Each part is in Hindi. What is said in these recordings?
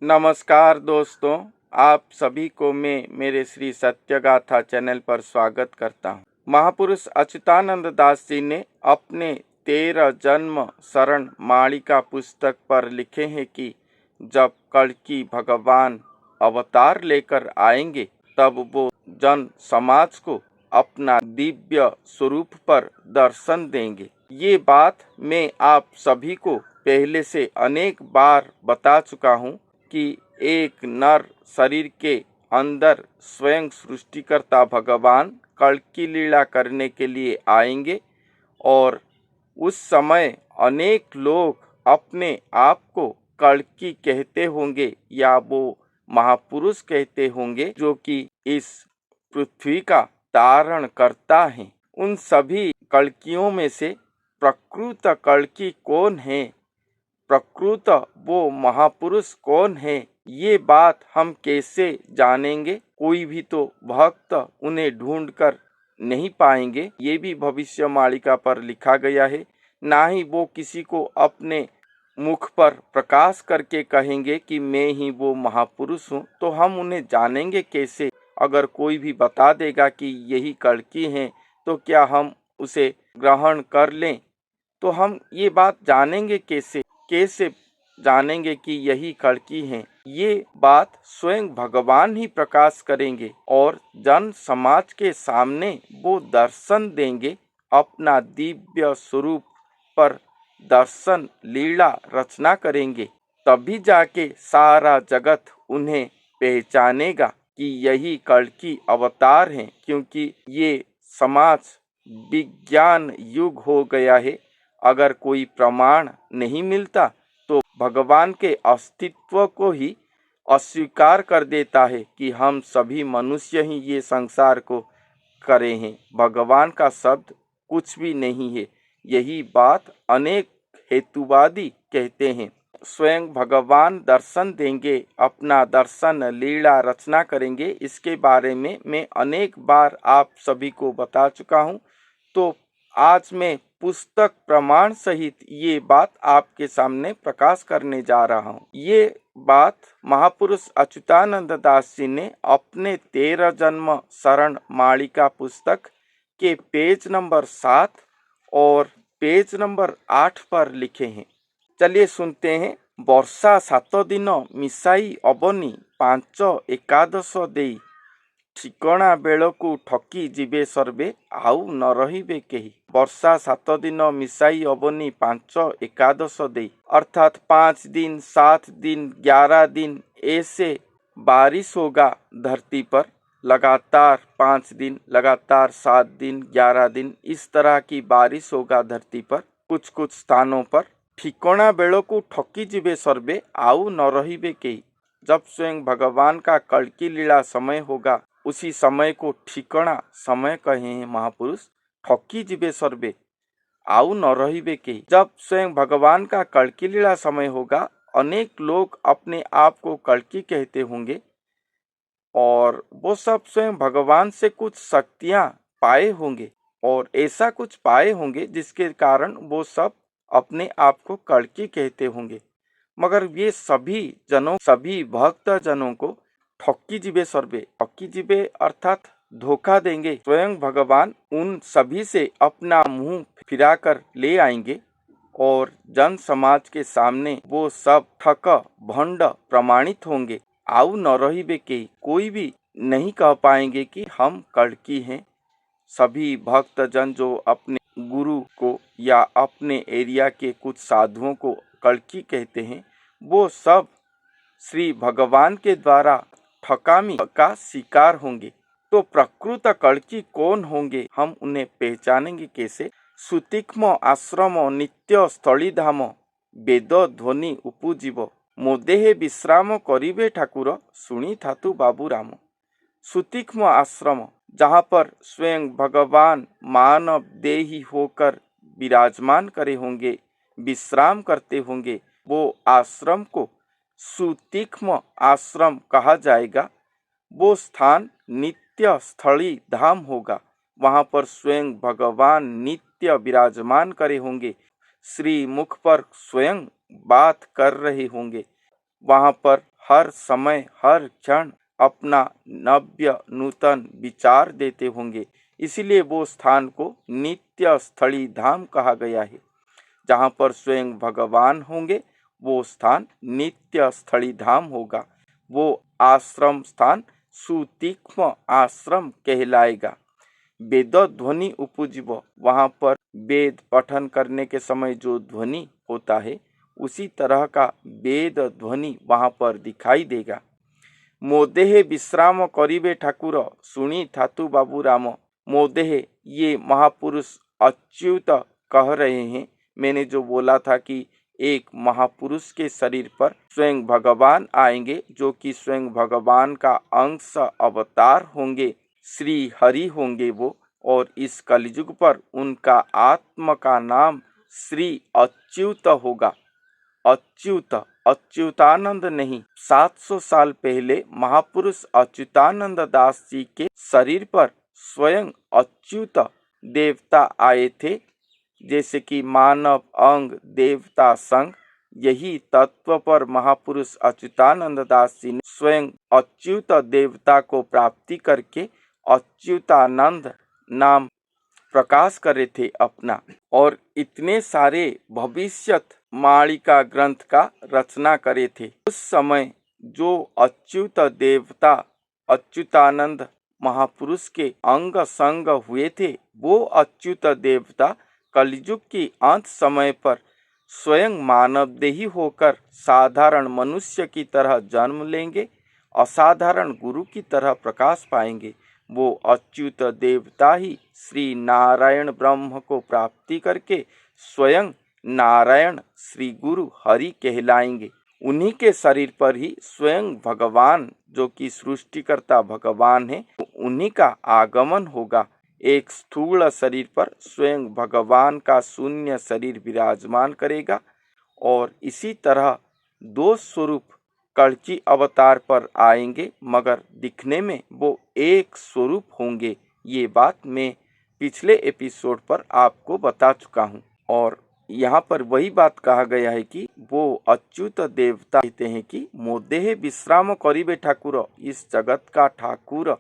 नमस्कार दोस्तों, आप सभी को मैं मेरे श्री सत्यगाथा चैनल पर स्वागत करता हूँ। महापुरुष अच्युतानंद दास जी ने अपने 13 जन्म शरण मालिका पुस्तक पर लिखे हैं कि जब कल्कि भगवान अवतार लेकर आएंगे तब वो जन समाज को अपना दिव्य स्वरूप पर दर्शन देंगे। ये बात मैं आप सभी को पहले से अनेक बार बता चुका हूँ कि एक नर शरीर के अंदर स्वयं सृष्टिकर्ता भगवान कल्कि लीला करने के लिए आएंगे और उस समय अनेक लोग अपने आप को कल्कि कहते होंगे या वो महापुरुष कहते होंगे जो कि इस पृथ्वी का धारण करता है। उन सभी कल्कियों में से प्रकृत कल्कि कौन है, प्रकृत वो महापुरुष कौन है, ये बात हम कैसे जानेंगे? कोई भी तो भक्त उन्हें ढूंढकर नहीं पाएंगे। ये भी भविष्य मालिका पर लिखा गया है। ना ही वो किसी को अपने मुख पर प्रकाश करके कहेंगे कि मैं ही वो महापुरुष हूँ। तो हम उन्हें जानेंगे कैसे? अगर कोई भी बता देगा कि यही कल्कि हैं तो क्या हम उसे ग्रहण कर लें? तो हम ये बात जानेंगे कैसे? कैसे जानेंगे कि यही कल्कि हैं? ये बात स्वयं भगवान ही प्रकाश करेंगे और जन समाज के सामने वो दर्शन देंगे, अपना दिव्य स्वरूप पर दर्शन लीला रचना करेंगे। तभी जाके सारा जगत उन्हें पहचानेगा कि यही कल्कि अवतार हैं, क्योंकि ये समाज विज्ञान युग हो गया है। अगर कोई प्रमाण नहीं मिलता तो भगवान के अस्तित्व को ही अस्वीकार कर देता है कि हम सभी मनुष्य ही ये संसार को करे हैं। भगवान का शब्द कुछ भी नहीं है। यही बात अनेक हेतुवादी कहते हैं। स्वयं भगवान दर्शन देंगे, अपना दर्शन लीला रचना करेंगे। इसके बारे में मैं अनेक बार आप सभी को बता चुका हूँ। तो आज मैं पुस्तक प्रमाण सहित ये बात आपके सामने प्रकाश करने जा रहा हूँ। ये बात महापुरुष अच्युतानंद दास जी ने अपने 13 जन्म शरण मालिका पुस्तक के पेज नंबर 7 और पेज नंबर 8 पर लिखे हैं। चलिए सुनते हैं। वर्षा 7 दिन मिसाई अबनी 5 एकादश देई, ठिकଣା बेलकू ठकी जीवे सर्वे आउ न रहिबे केही। वर्षा 7 दिन मिसाई अबनी 5 एकादश देई, अर्थात 5 दिन 7 दिन 11 दिन ऐसे बारिश होगा धरती पर। लगातार 5 दिन, लगातार 7 दिन, 11 दिन इस तरह की बारिश होगा धरती पर। कुछ कुछ स्थानों पर ठिकଣା बेलकू ठकी जीवे सर्वे आउ न रहिबे केही। जब स्वयं भगवान का कल्कि लीला समय होगा, उसी समय को ठिकଣା समय कहे हैं महापुरुष। ठकी जीवे सर्वे आउ न रहिबे केही। जब स्वयं भगवान का कल्कि लीला समय होगा, अनेक लोग अपने आप को कल्कि कहते होंगे और वो सब स्वयं भगवान से कुछ शक्तियां पाए होंगे और ऐसा कुछ पाए होंगे जिसके कारण वो सब अपने आप को कल्कि कहते होंगे। मगर ये सभी जनों, सभी भक्त जनों को ठक्की जीवे सर्वे, ठक्की जीवे अर्थात धोखा देंगे। स्वयं भगवान उन सभी से अपना मुंह फिराकर ले आएंगे और जन समाज के सामने वो सब ठक भंड प्रमाणित होंगे। आउ न रहिबे के, कोई भी नहीं कह पाएंगे कि हम कल्कि हैं। सभी भक्त जन जो अपने गुरु को या अपने एरिया के कुछ साधुओं को कल्कि कहते हैं, वो सब श्री भगवान के द्वारा ठकामी का शिकार होंगे। तो प्रकृत कल्कि कौन होंगे, हम उन्हें पहचानेंगे कैसे? सुतीक्ष्म आश्रम नित्य स्थली धाम, वेद ध्वनि उपजीव, मोदेहे विश्राम करिबे ठाकुर, सुनी थातु बाबू राम। सुतीक्ष्म आश्रम, जहाँ पर स्वयं भगवान मानव देही होकर विराजमान करे होंगे, विश्राम करते होंगे, वो आश्रम को सुतीक्ष्म आश्रम कहा जाएगा। वो स्थान नित्य स्थली धाम होगा। वहाँ पर स्वयं भगवान नित्य विराजमान करे होंगे, श्री मुख पर स्वयं बात कर रहे होंगे। वहाँ पर हर समय हर क्षण अपना नव्य नूतन विचार देते होंगे। इसलिए वो स्थान को नित्य स्थली धाम कहा गया है। जहाँ पर स्वयं भगवान होंगे वो स्थान नित्य स्थली धाम होगा। वो आश्रम स्थान सुतीक्ष्म आश्रम कहलाएगा। वेद ध्वनि उपजीव, वहाँ पर वेद पठन करने के समय जो ध्वनि होता है उसी तरह का वेद ध्वनि वहाँ पर दिखाई देगा। मोदेहे विश्राम करिबे ठाकुर सुनी थातु बाबू राम। मोदेहे ये महापुरुष अच्युत कह रहे हैं। मैंने जो बोला था कि एक महापुरुष के शरीर पर स्वयं भगवान आएंगे, जो कि स्वयं भगवान का अंश अवतार होंगे, श्री हरि होंगे वो, और इस कलयुग पर उनका आत्म का नाम श्री अच्युत होगा। अच्युत, अच्युतानंद नहीं। 700 साल पहले महापुरुष अच्युतानंद दास जी के शरीर पर स्वयं अच्युत देवता आए थे। जैसे कि मानव अंग देवता संग, यही तत्व पर महापुरुष अच्युतानंद दास जी ने स्वयं अच्युत देवता को प्राप्ति करके अच्युतानंद नाम प्रकाश करे थे अपना, और इतने सारे भविष्यत मालिका ग्रंथ का रचना करे थे। उस समय जो अच्युत देवता अच्युतानंद महापुरुष के अंग संग हुए थे, वो अच्युत देवता कलयुग की अंत समय पर स्वयं मानवदेही होकर साधारण मनुष्य की तरह जन्म लेंगे, असाधारण गुरु की तरह प्रकाश पाएंगे। वो अच्युत देवता ही श्री नारायण ब्रह्म को प्राप्ति करके स्वयं नारायण श्री गुरु हरि कहलाएंगे। उन्हीं के शरीर पर ही स्वयं भगवान, जो कि सृष्टिकर्ता भगवान है, उन्हीं का आगमन होगा। एक स्थूल शरीर पर स्वयं भगवान का शून्य शरीर विराजमान करेगा, और इसी तरह दो स्वरूप कल्कि अवतार पर आएंगे, मगर दिखने में वो एक स्वरूप होंगे। ये बात मैं पिछले एपिसोड पर आपको बता चुका हूँ। और यहाँ पर वही बात कहा गया है कि वो अच्युत देवता कहते हैं कि मोदेहे विश्राम करिबे ठाकुर, इस जगत का ठाकुर,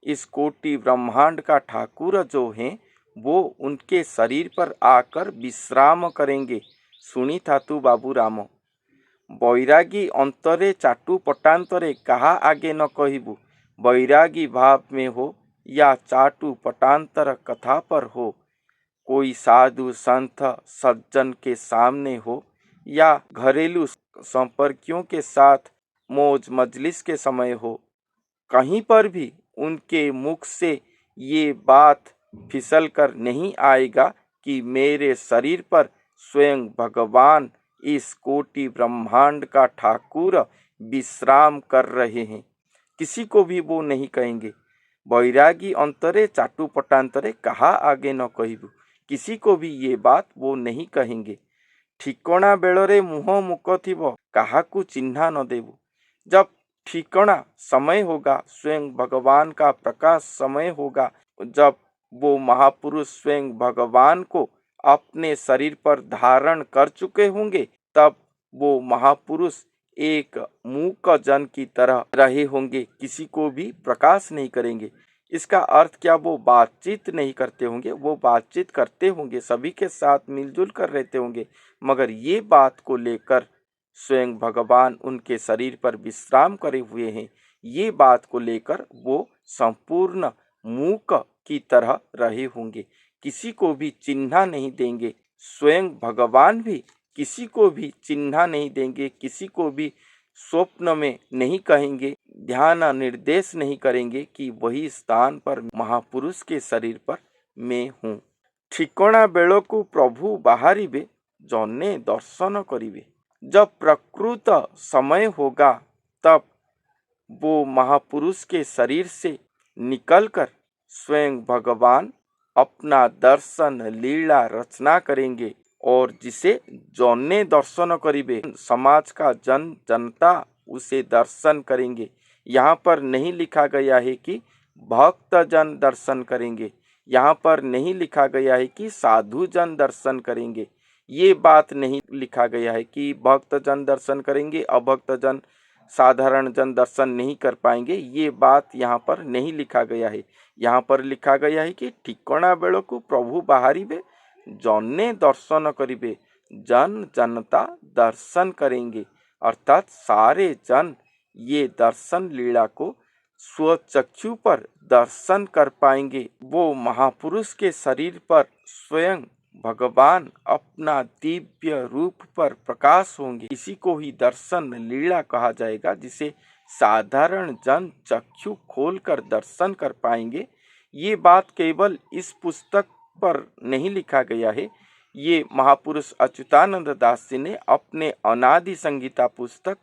इस कोटि ब्रह्मांड का ठाकुर जो हैं, वो उनके शरीर पर आकर विश्राम करेंगे। सुनी थातु बाबू राम। बैरागी अंतरे चाटू पटांतरे कहा आगे न कहिबू। बैरागी भाव में हो या चाटू पटांतर कथा पर हो, कोई साधु संत सज्जन के सामने हो या घरेलू संपर्कियों के साथ मौज मजलिस के समय हो, कहीं पर भी उनके मुख से ये बात फिसल कर नहीं आएगा कि मेरे शरीर पर स्वयं भगवान, इस कोटि ब्रह्मांड का ठाकुर विश्राम कर रहे हैं। किसी को भी वो नहीं कहेंगे। बैरागी अंतरे चाटू पटांतरे कहा आगे न कहिबू, किसी को भी ये बात वो नहीं कहेंगे। ठिकणा बेलरे मुह मुख थिब काहाकू चिन्हा न देबू। जब ठिकणा समय होगा, स्वयं भगवान का प्रकाश समय होगा, जब वो महापुरुष स्वयं भगवान को अपने शरीर पर धारण कर चुके होंगे, तब वो महापुरुष एक मूक जन की तरह रहे होंगे, किसी को भी प्रकाश नहीं करेंगे। इसका अर्थ क्या, वो बातचीत नहीं करते होंगे, वो बातचीत करते होंगे, सभी के साथ मिलजुल कर रहते होंगे, मगर ये बात को लेकर स्वयं भगवान उनके शरीर पर विश्राम करे हुए हैं, ये बात को लेकर वो संपूर्ण मूक की तरह रहे होंगे, किसी को भी चिन्हा नहीं देंगे। स्वयं भगवान भी किसी को भी चिन्हा नहीं देंगे, किसी को भी स्वप्न में नहीं कहेंगे, ध्यान निर्देश नहीं करेंगे कि वही स्थान पर महापुरुष के शरीर पर मैं हूँ। ठिकणा बेलकू प्रभु बाहरिबे जने दर्शन करिबे। जब प्रकृत समय होगा, तब वो महापुरुष के शरीर से निकलकर स्वयं भगवान अपना दर्शन लीला रचना करेंगे, और जिसे जौने दर्शन करिबे, समाज का जनता उसे दर्शन करेंगे। यहाँ पर नहीं लिखा गया है कि भक्त जन दर्शन करेंगे, यहाँ पर नहीं लिखा गया है कि साधु जन दर्शन करेंगे, ये बात नहीं लिखा गया है कि भक्त जन दर्शन करेंगे, अभक्त जन साधारण जन दर्शन नहीं कर पाएंगे, ये बात यहाँ पर नहीं लिखा गया है। यहाँ पर लिखा गया है कि ठिकଣା बेलकु प्रभु बाहरिबे, जने दर्शन करिबे, जन जनता दर्शन करेंगे। अर्थात सारे जन ये दर्शन लीला को स्वचक्षु पर दर्शन कर पाएंगे। वो महापुरुष के शरीर पर स्वयं भगवान अपना दिव्य रूप पर प्रकाश होंगे। इसी को ही दर्शन लीला कहा जाएगा, जिसे साधारण जन चक्षु खोलकर दर्शन कर पाएंगे। ये बात केवल इस पुस्तक पर नहीं लिखा गया है, ये महापुरुष अच्युतानंद दास जी ने अपने अनादि संगीता पुस्तक,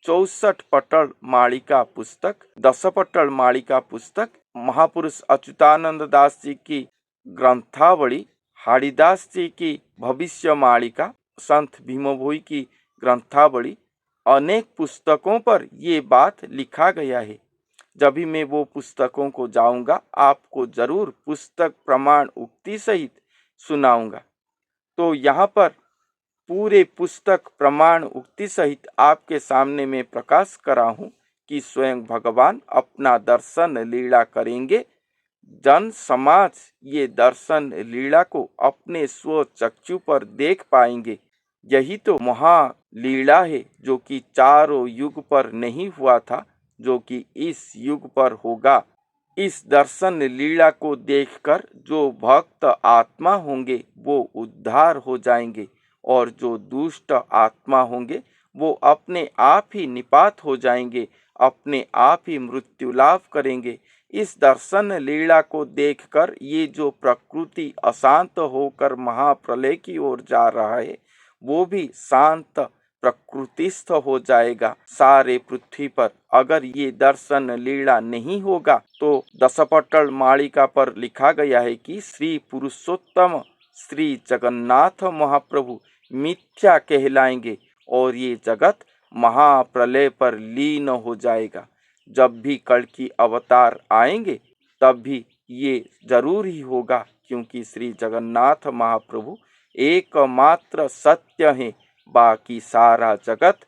64 पटल मालिका पुस्तक, 10 पटल मालिका पुस्तक, महापुरुष अच्युतानंद दास जी की ग्रंथावली, हाड़ीदास जी की भविष्य मालिका, संत भीमभोई की ग्रंथावली, अनेक पुस्तकों पर ये बात लिखा गया है। जब भी मैं वो पुस्तकों को जाऊंगा, आपको जरूर पुस्तक प्रमाण उक्ति सहित सुनाऊंगा। तो यहाँ पर पूरे पुस्तक प्रमाण उक्ति सहित आपके सामने में प्रकाश करा हूँ कि स्वयं भगवान अपना दर्शन लीला करेंगे। जन समाज ये दर्शन लीला को अपने स्वचक्षु पर देख पाएंगे। यही तो महालीला है जो कि चारों युग पर नहीं हुआ था, जो कि इस युग पर होगा। इस दर्शन लीला को देखकर जो भक्त आत्मा होंगे वो उद्धार हो जाएंगे, और जो दुष्ट आत्मा होंगे वो अपने आप ही निपात हो जाएंगे, अपने आप ही मृत्यु लाभ करेंगे। इस दर्शन लीला को देखकर ये जो प्रकृति अशांत होकर महाप्रलय की ओर जा रहा है, वो भी शांत प्रकृतिस्थ हो जाएगा सारे पृथ्वी पर। अगर ये दर्शन लीला नहीं होगा तो 10 पटल मालिका पर लिखा गया है कि श्री पुरुषोत्तम श्री जगन्नाथ महाप्रभु मिथ्या कहलाएंगे और ये जगत महाप्रलय पर लीन हो जाएगा। जब भी कल्कि अवतार आएंगे तब भी ये जरूर ही होगा, क्योंकि श्री जगन्नाथ महाप्रभु एकमात्र सत्य है, बाकी सारा जगत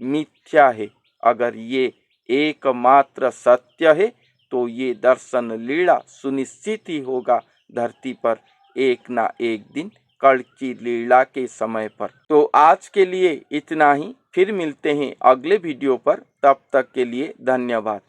मिथ्या है। अगर ये एकमात्र सत्य है तो ये दर्शन लीला सुनिश्चित ही होगा धरती पर एक ना एक दिन, कल्कि लीला के समय पर। तो आज के लिए इतना ही, फिर मिलते हैं अगले वीडियो पर। तब तक के लिए धन्यवाद।